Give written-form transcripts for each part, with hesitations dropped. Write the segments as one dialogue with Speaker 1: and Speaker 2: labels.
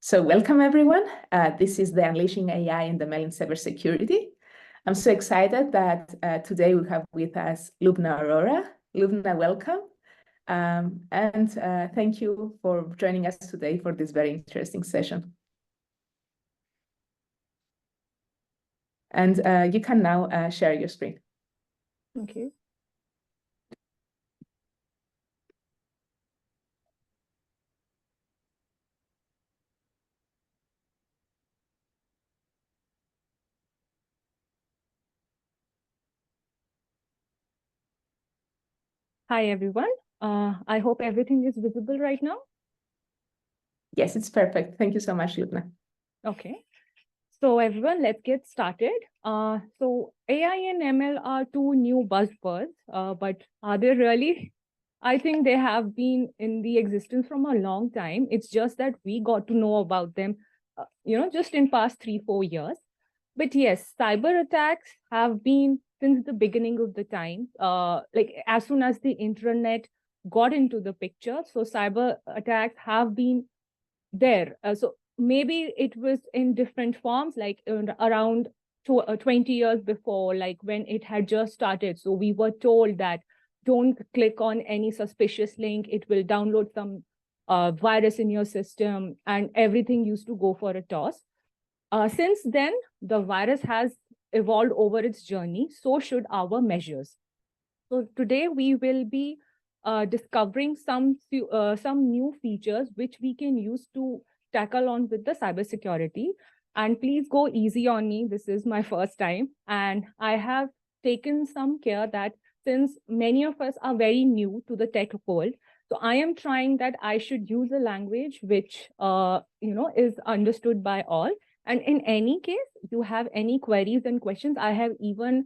Speaker 1: So welcome, everyone. This is the Unleashing AI in the Mail in Cybersecurity. I'm so excited that today we have with us Lubna Arora. Lubna, welcome. Thank you for joining us today for this very interesting session. And you can now share your screen.
Speaker 2: Thank you. Hi, everyone. I hope everything is visible right now.
Speaker 1: Yes, it's perfect. Thank you so much, Lubna.
Speaker 2: Okay. So everyone, let's get started. So AI and ML are two new buzzwords, but are they really? I think they have been in the existence from a long time. It's just that we got to know about them, just in past 3-4 years. But yes, cyber attacks have been since the beginning of the time, like as soon as the internet got into the picture. So cyber attacks have been there. So maybe it was in different forms, like around 20 years before, like when it had just started. So we were told that don't click on any suspicious link. It will download some virus in your system, and everything used to go for a toss. Since then, the virus has evolved over its journey. So should our measures. So today we will be discovering some new features which we can use to tackle on with the cybersecurity. And please go easy on me. This is my first time. And I have taken some care that since many of us are very new to the tech world, so I am trying that I should use a language which is understood by all. And in any case, you have any queries and questions, I have even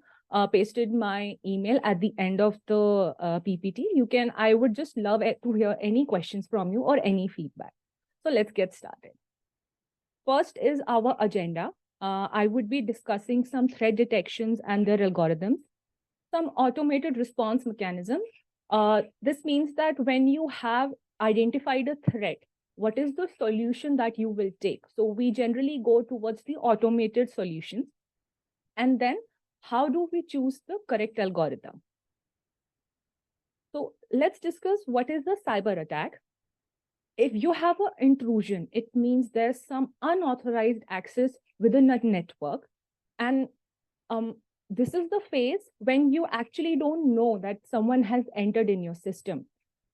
Speaker 2: pasted my email at the end of the PPT. I would just love to hear any questions from you or any feedback. So let's get started. First is our agenda. I would be discussing some threat detections and their algorithms, some automated response mechanisms. This means that when you have identified a threat, what is the solution that you will take? So we generally go towards the automated solutions. And then how do we choose the correct algorithm? So let's discuss what is the cyber attack. If you have an intrusion, it means there's some unauthorized access within a network. And this is the phase when you actually don't know that someone has entered in your system.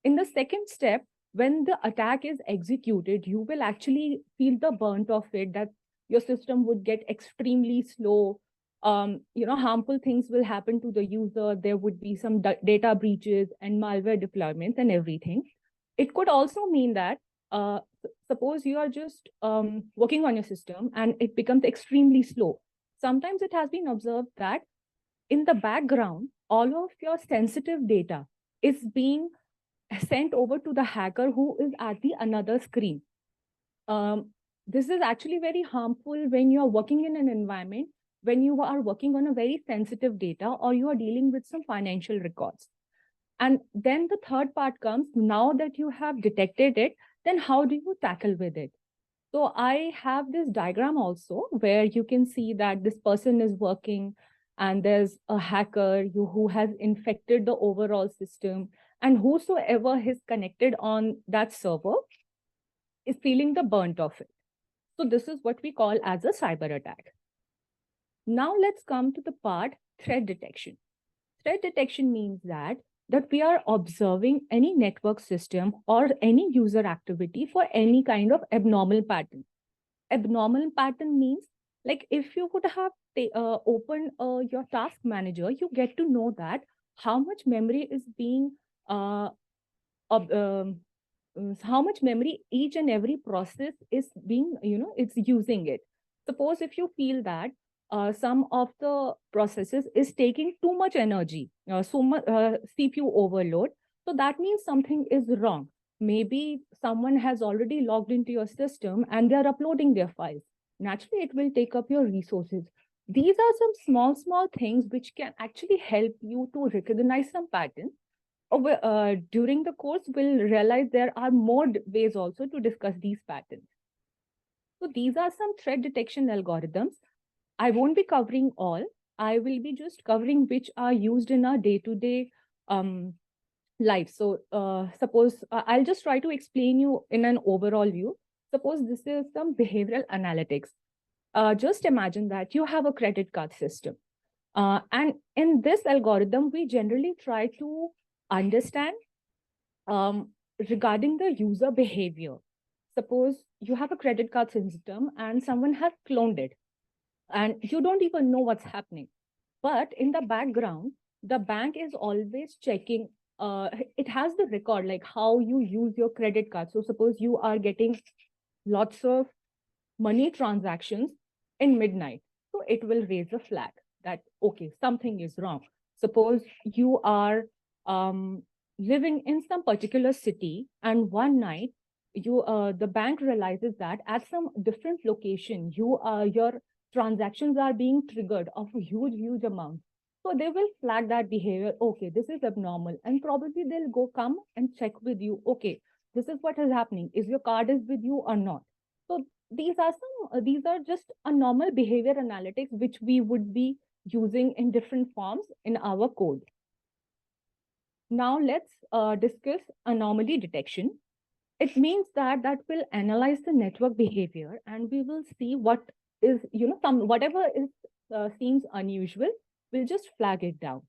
Speaker 2: In the second step, when the attack is executed, you will actually feel the burnt of it, that your system would get extremely slow. Harmful things will happen to the user. There would be some data breaches and malware deployments and everything. It could also mean that suppose you are just working on your system and it becomes extremely slow. Sometimes it has been observed that in the background, all of your sensitive data is being sent over to the hacker who is at the another screen. This is actually very harmful when you are working in an environment, when you are working on a very sensitive data or you are dealing with some financial records. And then the third part comes, now that you have detected it, then how do you tackle with it? So I have this diagram also where you can see that this person is working and there's a hacker who has infected the overall system, and whosoever is connected on that server is feeling the burnt of it. So this is what we call as a cyber attack. Now let's come to the part threat detection. Threat detection means that we are observing any network system or any user activity for any kind of abnormal pattern. Abnormal pattern means, like, if you would have opened your task manager, you get to know that how much memory is being how much memory each and every process is being, it's using it. Suppose if you feel that some of the processes is taking too much energy, so much CPU overload, so that means something is wrong. Maybe someone has already logged into your system and they're uploading their files. Naturally, it will take up your resources. These are some small things which can actually help you to recognize some patterns. During the course, we'll realize there are more ways also to discuss these patterns. So these are some threat detection algorithms. I won't be covering all. I will be just covering which are used in our day-to-day life. So suppose I'll just try to explain you in an overall view. Suppose this is some behavioral analytics. Just imagine that you have a credit card system. And in this algorithm, we generally try to understand regarding the user behavior. Suppose you have a credit card system and someone has cloned it and you don't even know what's happening. But in the background, the bank is always checking. It has the record, like how you use your credit card. So suppose you are getting lots of money transactions in midnight. So it will raise a flag that, okay, something is wrong. Suppose you are living in some particular city and one night, the bank realizes that at some different location, your transactions are being triggered of a huge amount. So they will flag that behavior. Okay, this is abnormal. And probably they'll come and check with you. Okay, this is what is happening. Is your card is with you or not? So these are just a normal behavior analytics, which we would be using in different forms in our code. Now let's discuss anomaly detection. It means that will analyze the network behavior and we will see what is, whatever is seems unusual, we'll just flag it down.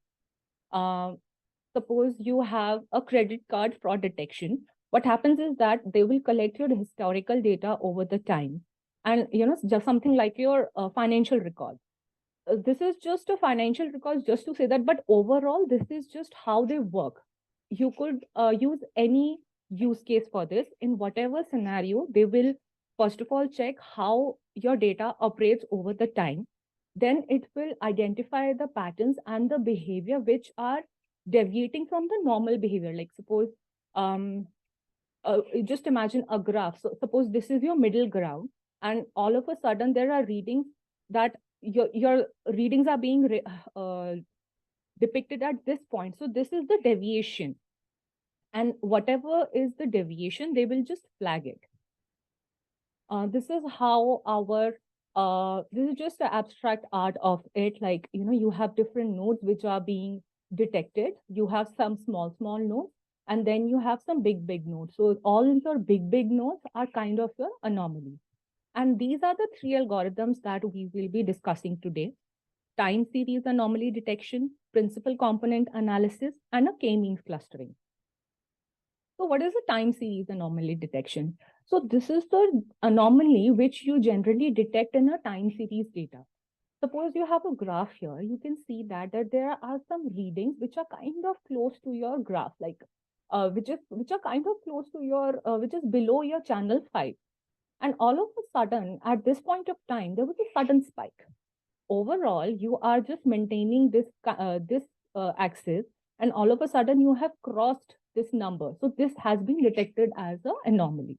Speaker 2: Suppose you have a credit card fraud detection. What happens is that they will collect your historical data over the time. And, just something like your financial record. This is just a financial record, just to say that, but overall, this is just how they work. You could use any use case for this. In whatever scenario, they will, first of all, check how your data operates over the time. Then it will identify the patterns and the behavior which are deviating from the normal behavior. Like suppose, just imagine a graph. So suppose this is your middle ground, and all of a sudden there are readings that your readings are being depicted at this point. So this is the deviation. And whatever is the deviation, they will just flag it. This is how this is just the abstract art of it. Like, you have different nodes which are being detected. You have some small nodes, and then you have some big nodes. So all your big nodes are kind of your anomaly. And these are the three algorithms that we will be discussing today: time series anomaly detection, principal component analysis, and a k-means clustering. So what is a time series anomaly detection? So this is the anomaly which you generally detect in a time series data. Suppose you have a graph here, you can see that there are some readings which are kind of close to your graph, like which are kind of close to your, which is below your channel 5. And all of a sudden, at this point of time, there was a sudden spike. Overall, you are just maintaining this axis, and all of a sudden you have crossed this number. So this has been detected as an anomaly.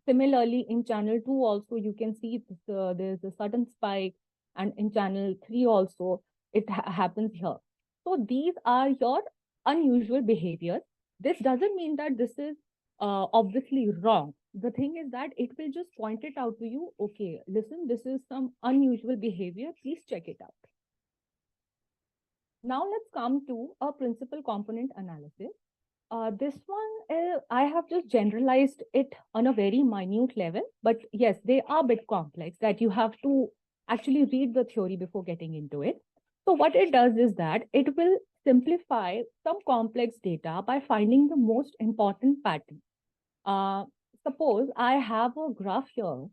Speaker 2: Similarly, in channel 2 also, you can see this, there's a sudden spike, and in channel 3 also, it happens here. So these are your unusual behaviors. This doesn't mean that this is obviously wrong. The thing is that it will just point it out to you. Okay, listen, this is some unusual behavior. Please check it out. Now let's come to a principal component analysis. This one, I have just generalized it on a very minute level, but yes, they are a bit complex that you have to actually read the theory before getting into it. So what it does is that it will simplify some complex data by finding the most important pattern. Suppose I have a graph here.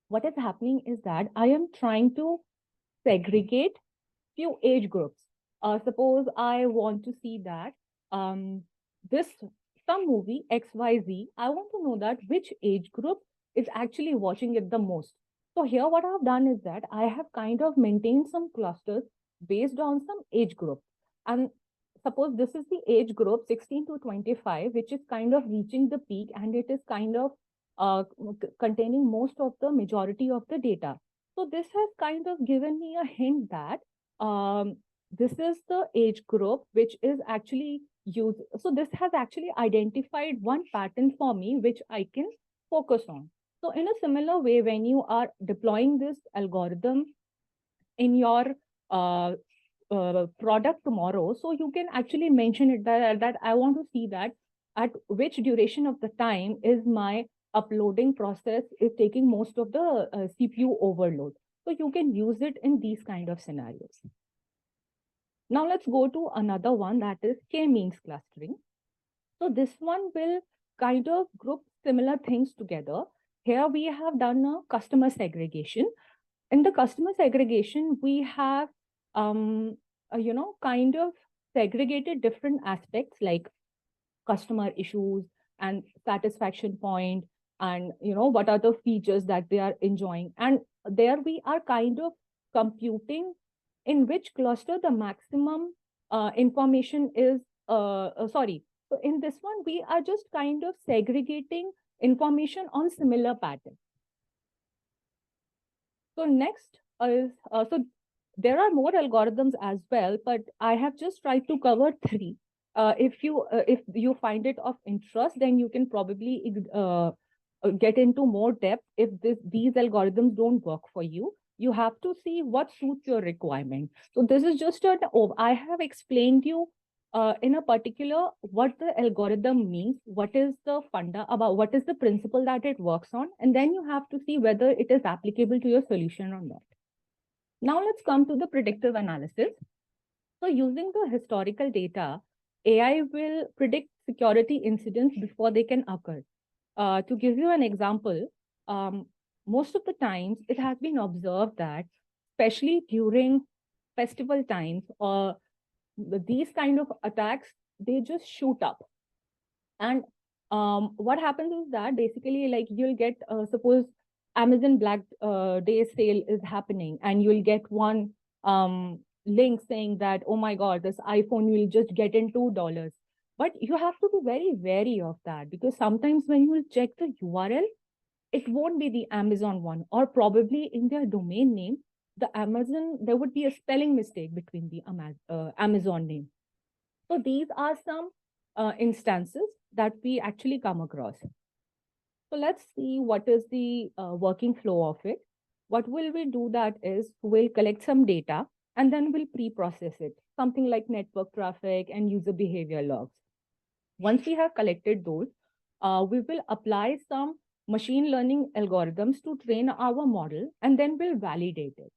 Speaker 2: What is happening is that I am trying to segregate few age groups. Suppose I want to see that some movie XYZ, I want to know that which age group is actually watching it the most. So here what I've done is that I have kind of maintained some clusters based on some age group. And suppose this is the age group 16 to 25, which is kind of reaching the peak, and it is kind of containing most of the majority of the data. So this has kind of given me a hint that this is the age group which is actually used. So this has actually identified one pattern for me, which I can focus on. So in a similar way, when you are deploying this algorithm in your product tomorrow, so you can actually mention it that I want to see that at which duration of the time is my uploading process is taking most of the CPU overload. So you can use it in these kind of scenarios. Now let's go to another one, that is k-means clustering. So this one will kind of group similar things together. Here we have done a customer segregation. In the customer segregation, we have, kind of segregated different aspects like customer issues and satisfaction point, and what are the features that they are enjoying. And there we are kind of computing in which cluster the maximum information is, sorry. So in this one, we are just kind of segregating information on similar patterns. So next is, so there are more algorithms as well, but I have just tried to cover 3. If you find it of interest, then you can probably get into more depth. If these algorithms don't work for you, you have to see what suits your requirement. So this is just I have explained you in a particular what the algorithm means, what is the funda about, what is the principle that it works on, and then you have to see whether it is applicable to your solution or not. Now let's come to the predictive analysis. So using the historical data, AI will predict security incidents before they can occur. To give you an example, most of the times it has been observed that, especially during festival times or these kind of attacks, they just shoot up. And what happens is that basically, like, you'll get, suppose Amazon Black Day sale is happening, and you'll get one link saying that, oh my God, this iPhone will just get in $2. But you have to be very wary of that, because sometimes when you check the URL, it won't be the Amazon one, or probably in their domain name, the Amazon, there would be a spelling mistake between the Amazon name. So these are some instances that we actually come across. So let's see what is the working flow of it. What will we do that is we'll collect some data and then we'll pre-process it, something like network traffic and user behavior logs. Once we have collected those, we will apply some machine learning algorithms to train our model, and then we'll validate it.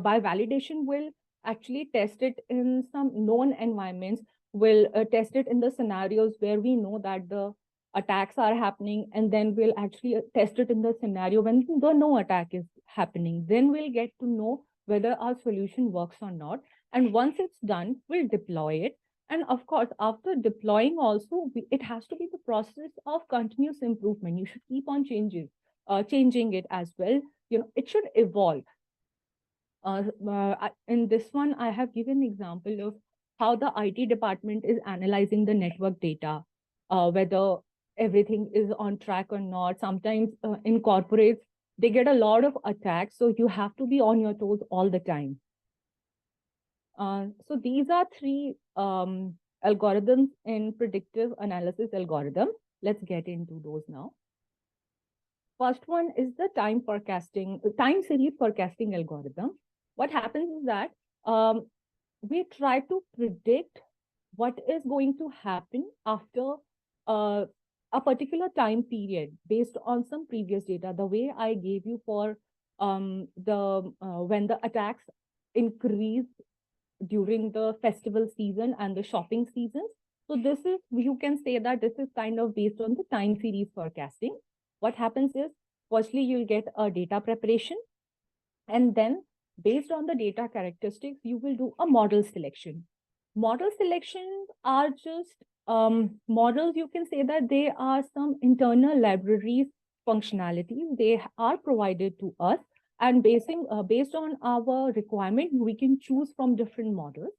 Speaker 2: By validation, we'll actually test it in some known environments. We'll test it in the scenarios where we know that the attacks are happening, and then we'll actually test it in the scenario when no attack is happening. Then we'll get to know whether our solution works or not. And once it's done, we'll deploy it. And of course, after deploying also, it has to be the process of continuous improvement. You should keep on changing it as well. It should evolve. In this one, I have given an example of how the IT department is analyzing the network data, whether everything is on track or not. Sometimes in corporates, they get a lot of attacks, so you have to be on your toes all the time. So these are 3 algorithms in predictive analysis algorithm. Let's get into those now. First one is the time series forecasting algorithm. What happens is that we try to predict what is going to happen after a particular time period based on some previous data. The way I gave you for when the attacks increase during the festival season and the shopping seasons. So this is, you can say that this is kind of based on the time series forecasting. What happens is, firstly, you'll get a data preparation, and then based on the data characteristics, you will do a model selection. Model selections are just models, you can say that they are some internal libraries functionalities. They are provided to us, and based on our requirement, we can choose from different models.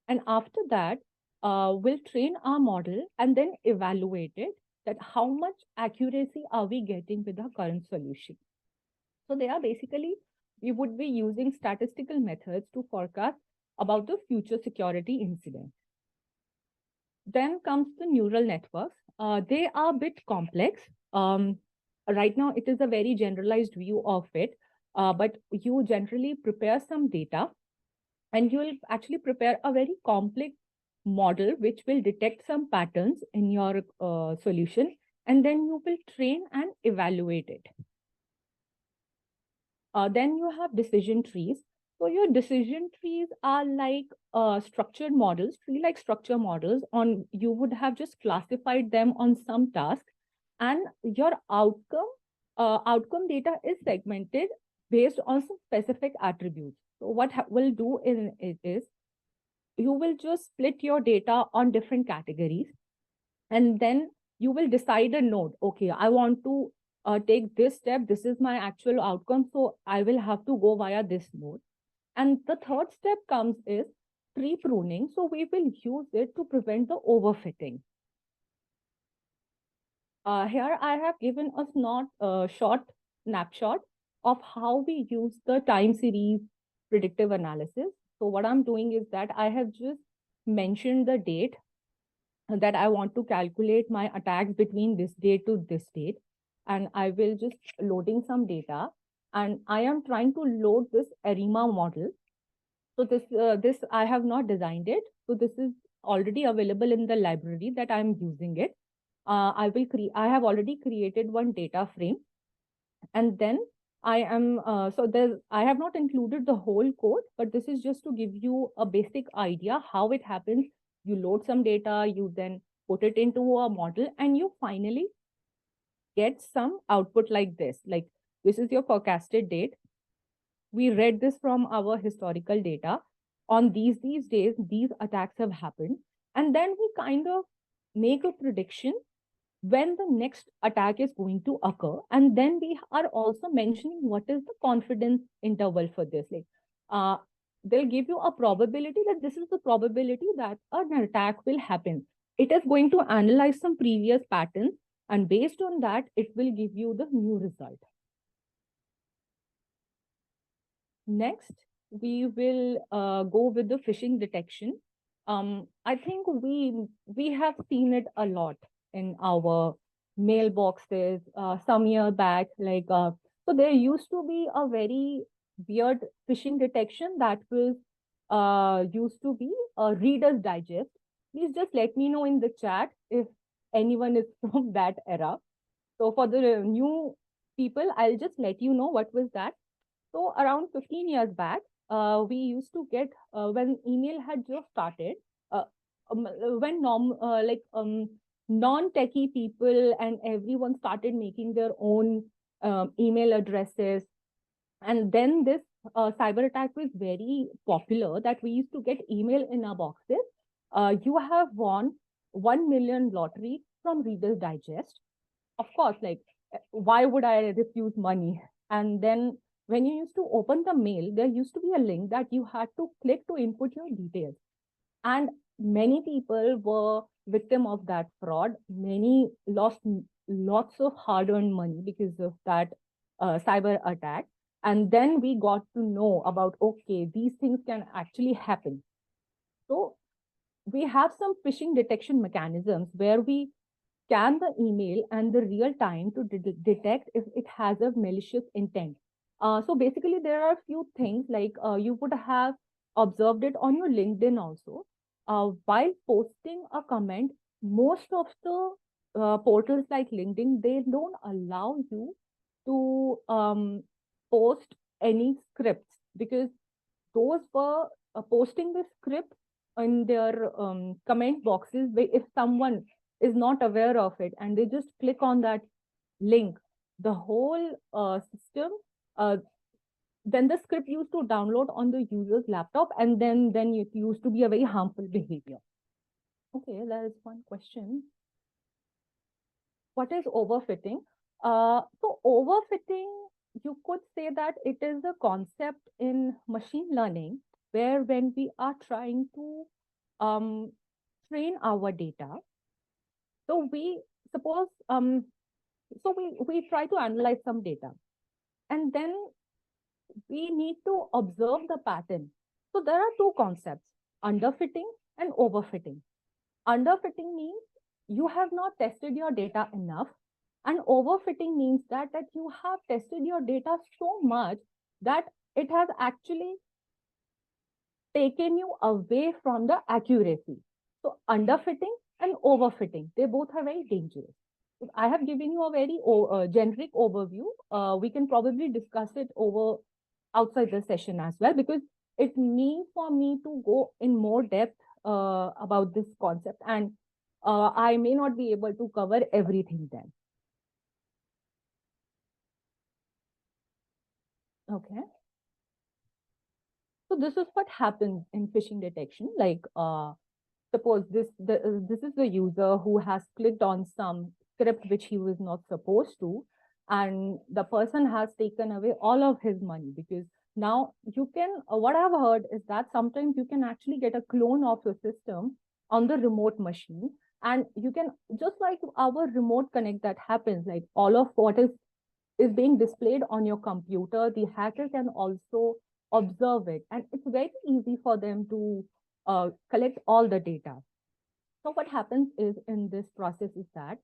Speaker 2: And after that, we'll train our model and then evaluate it, that how much accuracy are we getting with our current solution. So they are basically, we would be using statistical methods to forecast about the future security incident. Then comes the neural networks. They are a bit complex. right now it is a very generalized view of it, but you generally prepare some data and you will actually prepare a very complex model which will detect some patterns in your solution, and then you will train and evaluate it. Then you have decision trees. So your decision trees are like structured models, tree-like structure models. You would have just classified them on some task, and your outcome data is segmented based on some specific attributes. So what will do in it is you will just split your data on different categories, and then you will decide a node. Okay, I want to take this step. This is my actual outcome. So I will have to go via this node. And the third step comes is tree pruning. So we will use it to prevent the overfitting. Here I have given a short snapshot of how we use the time series predictive analysis. So what I'm doing is that I have just mentioned the date that I want to calculate my attacks between this date to this date. And I will just loading some data. And I am trying to load this ARIMA model. So this I have not designed it. So this is already available in the library that I'm using it. I have already created one data frame. And then I have not included the whole code, but this is just to give you a basic idea how it happens. You load some data, you then put it into a model, and you finally get some output like this. Like, this is your forecasted date. We read this from our historical data. On these days, these attacks have happened. And then we kind of make a prediction when the next attack is going to occur. And then we are also mentioning what is the confidence interval for this. Like, they'll give you a probability that this is the probability that an attack will happen. It is going to analyze some previous patterns, and based on that, it will give you the new result. Next, we will go with the phishing detection. I think we have seen it a lot in our mailboxes some year back. So there used to be a very weird phishing detection that was used to be a Reader's Digest. Please just let me know in the chat if anyone is from that era. So for the new people, I'll just let you know what was that. So around 15 years back, we used to get when email had just started, uh, when non-techie people and everyone started making their own email addresses, and then this cyber attack was very popular that we used to get email in our boxes. You have won 1 million lottery from Reader's Digest. Of course, like, why would I refuse money? And then when you used to open the mail, there used to be a link that you had to click to input your details. And many people were victim of that fraud. Many lost lots of hard-earned money because of that cyber attack. And then we got to know about, okay, these things can actually happen. So we have some phishing detection mechanisms where we scan the email and the real time to detect if it has a malicious intent. So basically, there are a few things like you would have observed it on your LinkedIn also. While posting a comment, most of the portals like LinkedIn, they don't allow you to post any scripts, because those were posting the script in their comment boxes. If someone is not aware of it and they just click on that link, the whole system, then the script used to download on the user's laptop, and then it used to be a very harmful behavior. Okay, there is one question. What is overfitting? So overfitting, you could say that it is a concept in machine learning where when we are trying to train our data, so we suppose we try to analyze some data, and then we need to observe the pattern. So there are two concepts: underfitting and overfitting. Underfitting means you have not tested your data enough, And overfitting means that you have tested your data so much that it has actually taken you away from the accuracy. So underfitting and overfitting, they both are very dangerous. I have given you a very generic overview. We can probably discuss it over outside the session as well, because it means for me to go in more depth about this concept, and I may not be able to cover everything then. Okay. So this is what happens in phishing detection. Like, suppose this is the user who has clicked on some script which he was not supposed to, and the person has taken away all of his money. Because now you can, what I've heard is that sometimes you can actually get a clone of your system on the remote machine, and you can, just like our remote connect that happens, like all of what is being displayed on your computer, the hacker can also observe it. And it's very easy for them to collect all the data. So what happens is in this process is that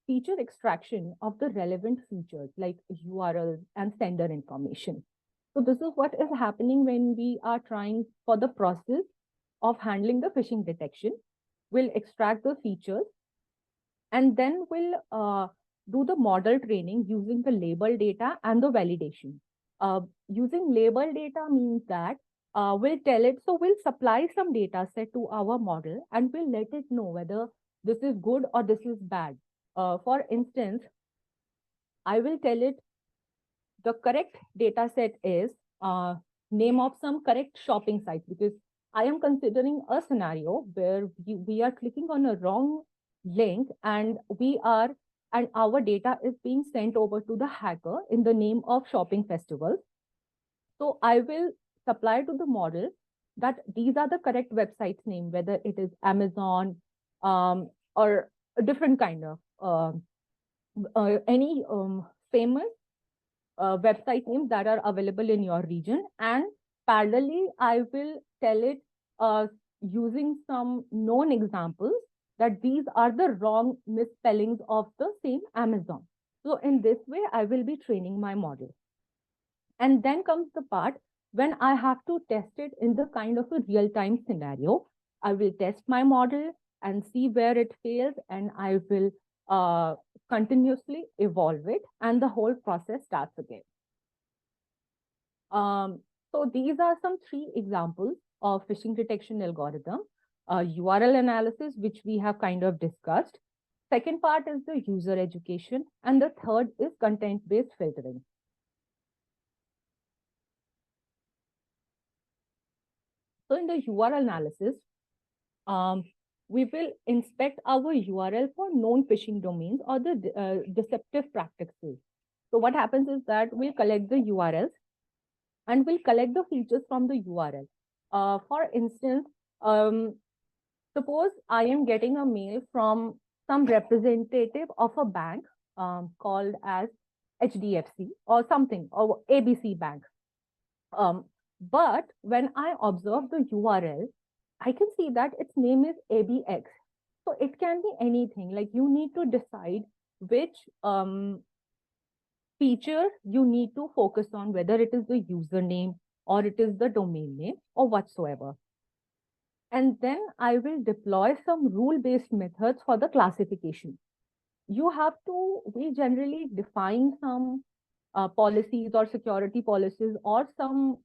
Speaker 2: feature extraction of the relevant features like URLs and sender information. So this is what is happening when we are trying for the process of handling the phishing detection. We'll extract the features, and then we'll do the model training using the label data and the validation. Using label data means that we'll tell it, so we'll supply some data set to our model and we'll let it know whether this is good or this is bad. For instance, I will tell it the correct data set is name of some correct shopping site, because I am considering a scenario where we are clicking on a wrong link and our data is being sent over to the hacker in the name of shopping festivals. So I will supply to the model that these are the correct websites name, whether it is Amazon or a different kind of any famous website names that are available in your region. And parallelly, I will tell it using some known examples that these are the wrong misspellings of the same Amazon. So in this way, I will be training my model. And then comes the part when I have to test it in the kind of a real-time scenario. I will test my model and see where it fails, and I will continuously evolve it, and the whole process starts again. So these are some 3 examples of phishing detection algorithm. URL analysis, which we have kind of discussed. Second part is the user education, and the third is content-based filtering. So in the URL analysis, we will inspect our URL for known phishing domains or the deceptive practices. So what happens is that we'll collect the URLs and we'll collect the features from the URL. For instance, suppose I am getting a mail from some representative of a bank called as HDFC or something, or ABC Bank. But when I observe the URL, I can see that its name is ABX. So it can be anything. Like, you need to decide which feature you need to focus on, whether it is the username or it is the domain name or whatsoever. And then I will deploy some rule-based methods for the classification. We generally define some policies or security policies or some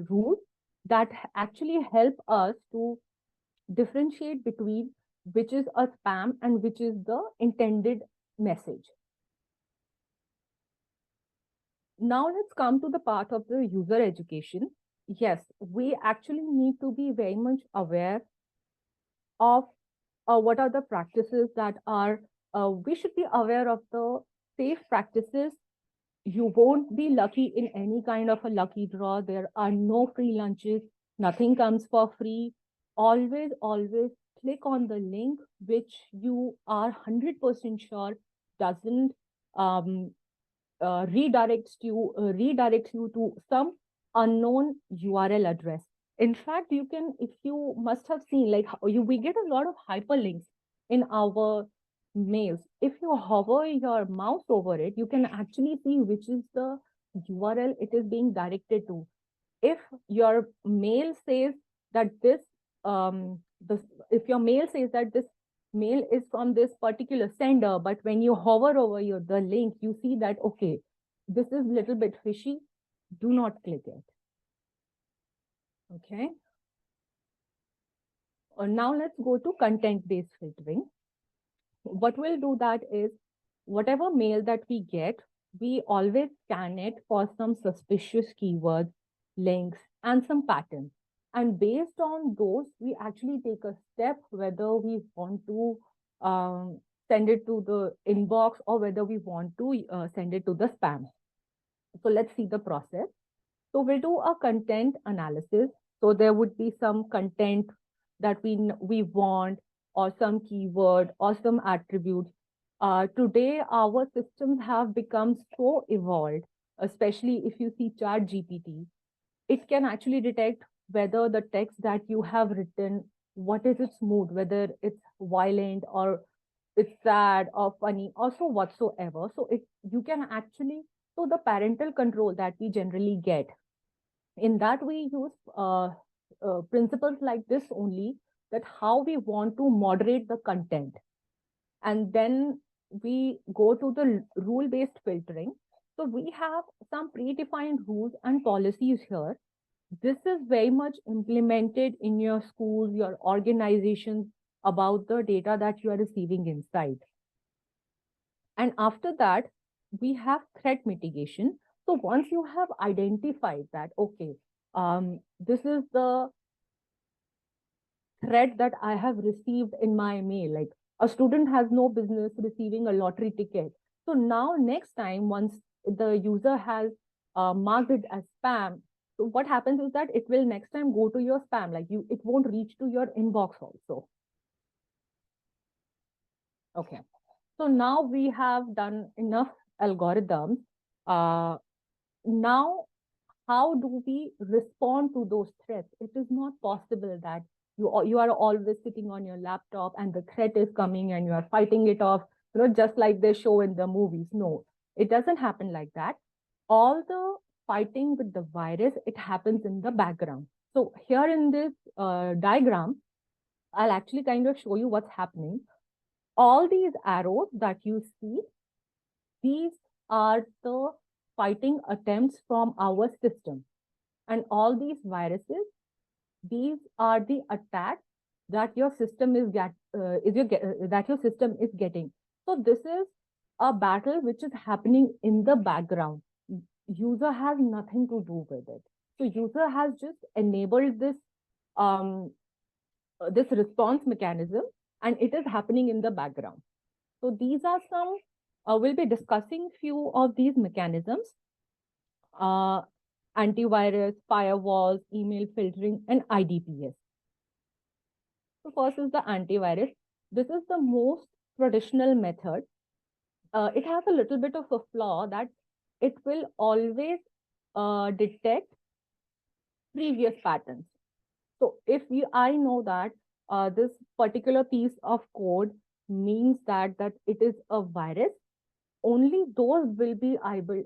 Speaker 2: rules that actually help us to differentiate between which is a spam and which is the intended message. Now let's come to the part of the user education. Yes, we actually need to be very much aware of what are the practices that are, we should be aware of the safe practices. You won't be lucky in any kind of a lucky draw. There are no free lunches. Nothing comes for free. Always, always click on the link which you are 100% sure doesn't redirect you to some unknown URL address. In fact, you can, if you must have seen, like we get a lot of hyperlinks in our mails. If you hover your mouse over it, you can actually see which is the URL it is being directed to. If your mail says that this, if your mail says that this mail is from this particular sender, but when you hover over the link, you see that, okay, this is a little bit fishy, do not click it. Okay. Now let's go to content-based filtering. What we'll do that is, whatever mail that we get, we always scan it for some suspicious keywords, links, and some patterns. And based on those, we actually take a step whether we want to send it to the inbox or whether we want to send it to the spam. So let's see the process. So we'll do a content analysis. So there would be some content that we want, or some keyword or some attributes. Today, our systems have become so evolved, especially if you see ChatGPT. It can actually detect whether the text that you have written, what is its mood, whether it's violent or it's sad or funny or so whatsoever. So you can actually, so the parental control that we generally get, in that we use principles like this only, that how we want to moderate the content. And then we go to the rule-based filtering. So we have some predefined rules and policies here. This is very much implemented in your schools, your organizations, about the data that you are receiving inside. And after that, we have threat mitigation. So once you have identified that, okay, this is the threat that I have received in my mail, like a student has no business receiving a lottery ticket. So now next time, once the user has marked it as spam, so what happens is that it will next time go to your spam, like it won't reach to your inbox also. Okay. So now we have done enough algorithms. Now, how do we respond to those threats? It is not possible that you are always sitting on your laptop and the threat is coming and you are fighting it off, just like they show in the movies. No, it doesn't happen like that. All the fighting with the virus, it happens in the background. So here in this diagram, I'll actually kind of show you what's happening. All these arrows that you see, these are the fighting attempts from our system. And all these viruses, these are the attacks that your system is getting. So this is a battle which is happening in the background. User has nothing to do with it. So user has just enabled this response mechanism, and it is happening in the background. So these are some, we'll be discussing few of these mechanisms. Antivirus, firewalls, email filtering, and IDPS. So first is the antivirus. This is the most traditional method. It has a little bit of a flaw that it will always detect previous patterns. So if I know that this particular piece of code means that it is a virus, only those will be able,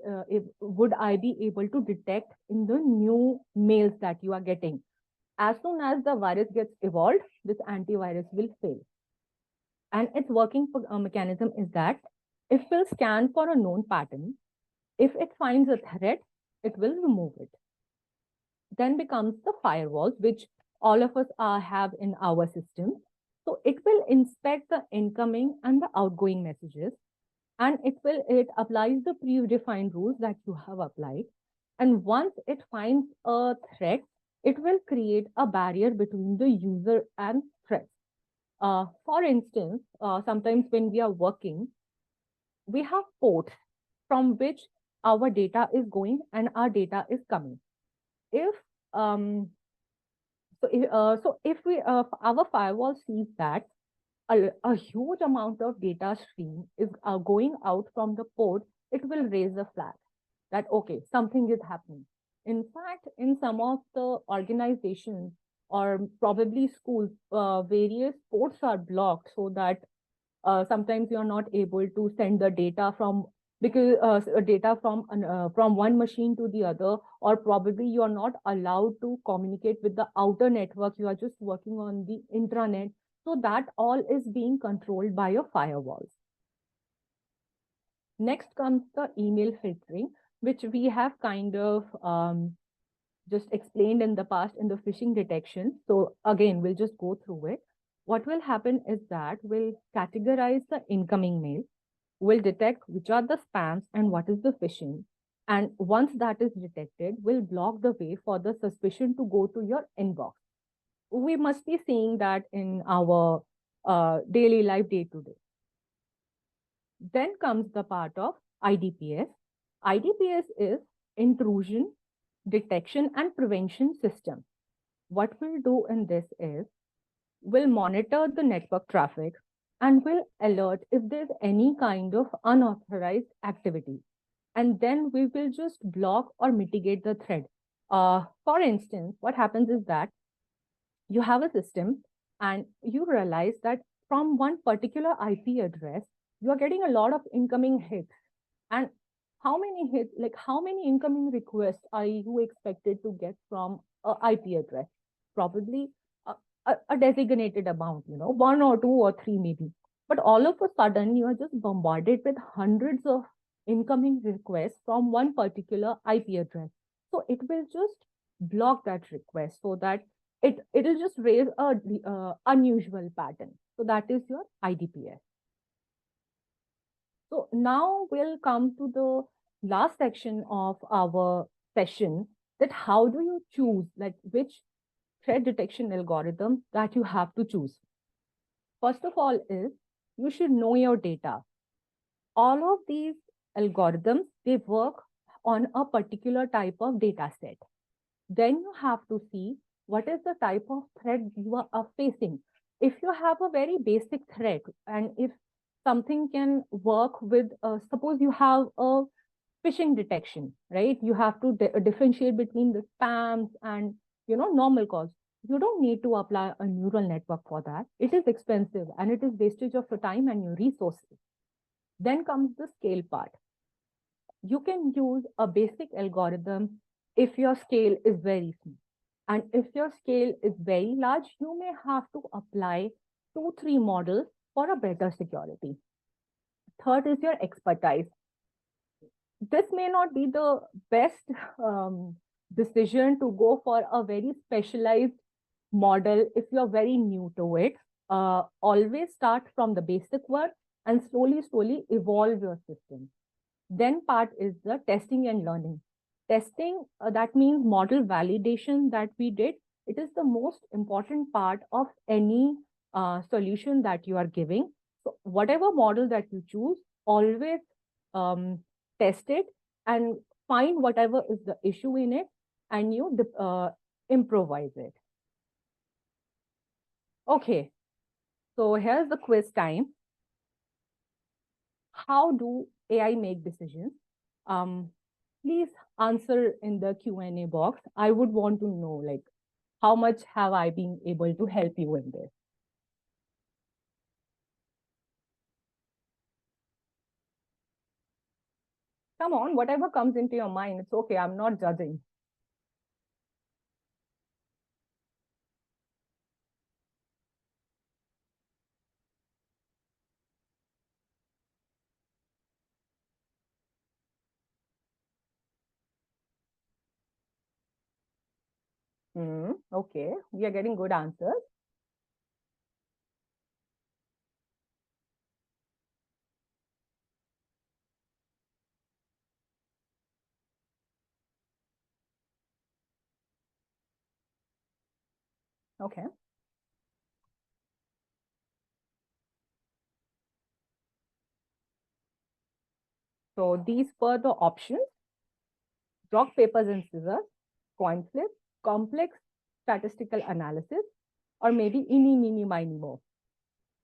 Speaker 2: would I be able to detect in the new mails that you are getting. As soon as the virus gets evolved, this antivirus will fail. And its working mechanism is that it will scan for a known pattern. If it finds a threat, it will remove it. Then becomes the firewalls, which all of us have in our system. So it will inspect the incoming and the outgoing messages, and it applies the predefined rules that you have applied. And once it finds a threat, it will create a barrier between the user and threats. For instance, sometimes when we are working, we have ports from which our data is going and our data is coming. If our firewall sees that a huge amount of data stream is going out from the port, it will raise a flag that, okay, something is happening. In fact, in some of the organizations or probably schools, various ports are blocked so that Sometimes you're not able to send the data from from one machine to the other, or probably you are not allowed to communicate with the outer network. You are just working on the intranet. So that all is being controlled by your firewalls. Next comes the email filtering, which we have kind of just explained in the past in the phishing detection. So again, we'll just go through it. What will happen is that we'll categorize the incoming mail, we'll detect which are the spams and what is the phishing. And once that is detected, we'll block the way for the suspicion to go to your inbox. We must be seeing that in our daily life, day to day. Then comes the part of IDPS. IDPS is intrusion, detection, and prevention system. What we'll do in this is we'll monitor the network traffic and will alert if there's any kind of unauthorized activity. And then we will just block or mitigate the threat. For instance, what happens is that you have a system and you realize that from one particular IP address, you are getting a lot of incoming hits. And how many hits, like how many incoming requests are you expected to get from an IP address? Probably a designated amount, one or two or three maybe. But all of a sudden, you are just bombarded with hundreds of incoming requests from one particular IP address. So it will just block that request so that it'll just raise a unusual pattern. So that is your IDPS. So now we'll come to the last section of our session, that how do you choose, like which threat detection algorithm that you have to choose. First of all is you should know your data. All of these algorithms, they work on a particular type of data set. Then you have to see what is the type of threat you are facing. If you have a very basic threat, and if something can work with, suppose you have a phishing detection, right? You have to differentiate between the spams and normal calls. You don't need to apply a neural network for that. It is expensive and it is wastage of your time and your resources. Then comes the scale part. You can use a basic algorithm if your scale is very small. And if your scale is very large, you may have to apply 2-3 models for a better security. Third is your expertise. This may not be the best decision to go for a very specialized model if you're very new to it. Always start from the basic work and slowly evolve your system. Then part is the testing and learning. Testing, that means model validation that we did. It is the most important part of any solution that you are giving. So whatever model that you choose, always test it and find whatever is the issue in it, and you improvise it. Okay, so here's the quiz time. How do AI make decisions? Please answer in the Q&A box. I would want to know, like, how much have I been able to help you in this? Come on, whatever comes into your mind, it's okay. I'm not judging. Okay, we are getting good answers. Okay. So these were the options: rock, papers, and scissors, coin flip, complex statistical analysis, or maybe eeny, meeny, miny, mo.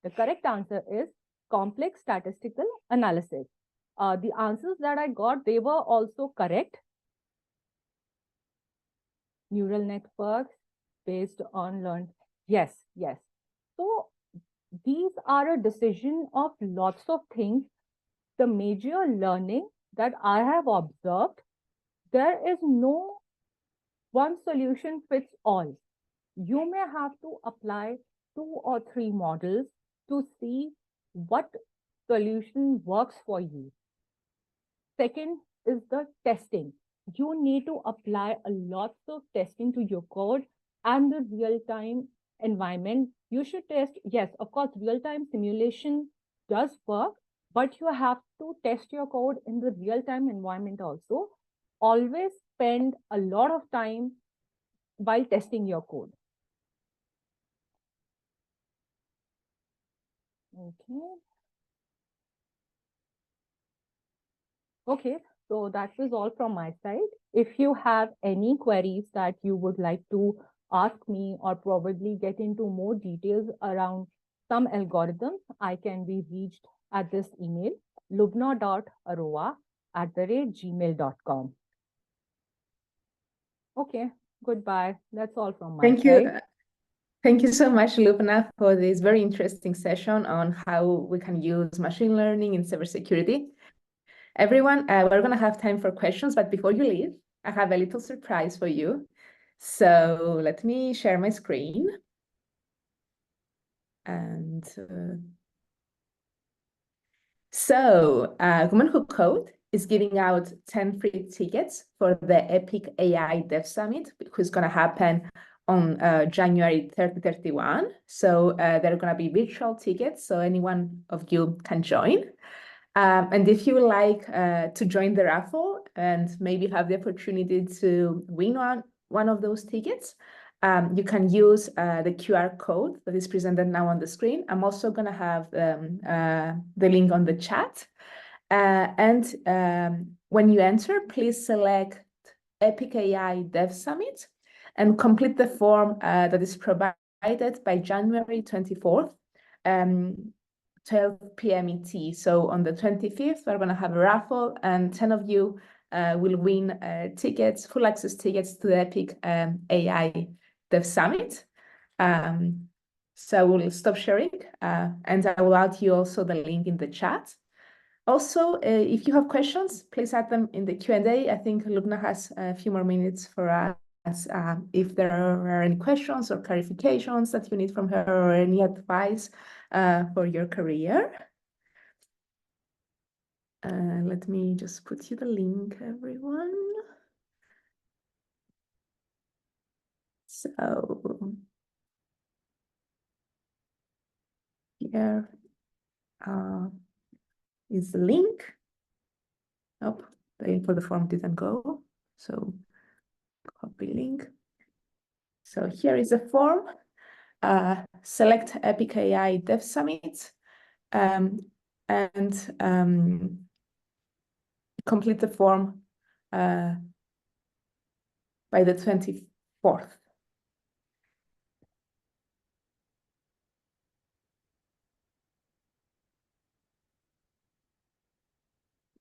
Speaker 2: The correct answer is complex statistical analysis. The answers that I got, they were also correct. Neural networks based on learned. Yes, yes. So these are a decision of lots of things. The major learning that I have observed, there is no one solution fits all. You may have to apply 2 or 3 models to see what solution works for you. Second is the testing. You need to apply a lot of testing to your code and the real-time environment. You should test, yes, of course, real-time simulation does work, but you have to test your code in the real-time environment also. Always spend a lot of time while testing your code. Okay. Okay, so that was all from my side. If you have any queries that you would like to ask me or probably get into more details around some algorithms, I can be reached at this email, lubna.arora@gmail.com. Okay, goodbye. That's all from my
Speaker 1: Thank you.
Speaker 2: side.
Speaker 1: Thank you so much, Lubna, for this very interesting session on how we can use machine learning in cybersecurity. Everyone, we're going to have time for questions, but before you leave, I have a little surprise for you. So let me share my screen. And WWCode is giving out 10 free tickets for the Epic AI Dev Summit, which is going to happen on January 30-31. So there are going to be virtual tickets, so any one of you can join. And if you would like to join the raffle and maybe have the opportunity to win one of those tickets, you can use the QR code that is presented now on the screen. I'm also going to have the link on the chat. When you enter, please select Epic AI Dev Summit and complete the form that is provided by January 24th. 12 p.m. ET. So on the 25th, we're going to have a raffle, and 10 of you will win tickets, full access tickets to the Epic AI Dev Summit. So we'll stop sharing, and I will add you also the link in the chat. Also, if you have questions, please add them in the Q&A. I think Lubna has a few more minutes for us. If there are any questions or clarifications that you need from her or any advice for your career. Let me just put you the link, everyone. So here is the link. Oh, the info the form didn't go. So copy link. So here is the form. Select Epic AI Dev Summit and complete the form by the 24th.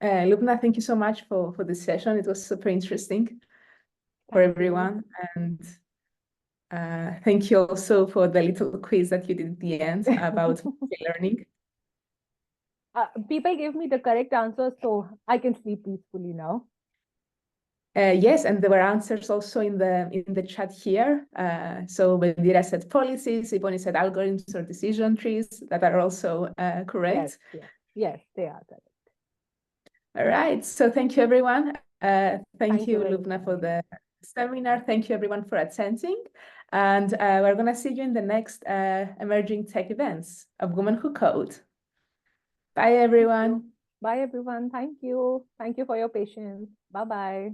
Speaker 1: Lubna, thank you so much for this session. It was super interesting for everyone. And thank you also for the little quiz that you did at the end about learning.
Speaker 2: People give me the correct answers, so I can sleep peacefully now.
Speaker 1: Yes, and there were answers also in the chat here. So Vendira said policies, Ivoni said algorithms or decision trees that are also correct.
Speaker 2: Yes, they are correct.
Speaker 1: All right, so thank you, everyone. Thank you, Lubna, for the seminar. Thank you, everyone, for attending. And we're going to see you in the next emerging tech events of Women Who Code. Bye, everyone.
Speaker 2: Bye, everyone. Thank you. Thank you for your patience. Bye-bye.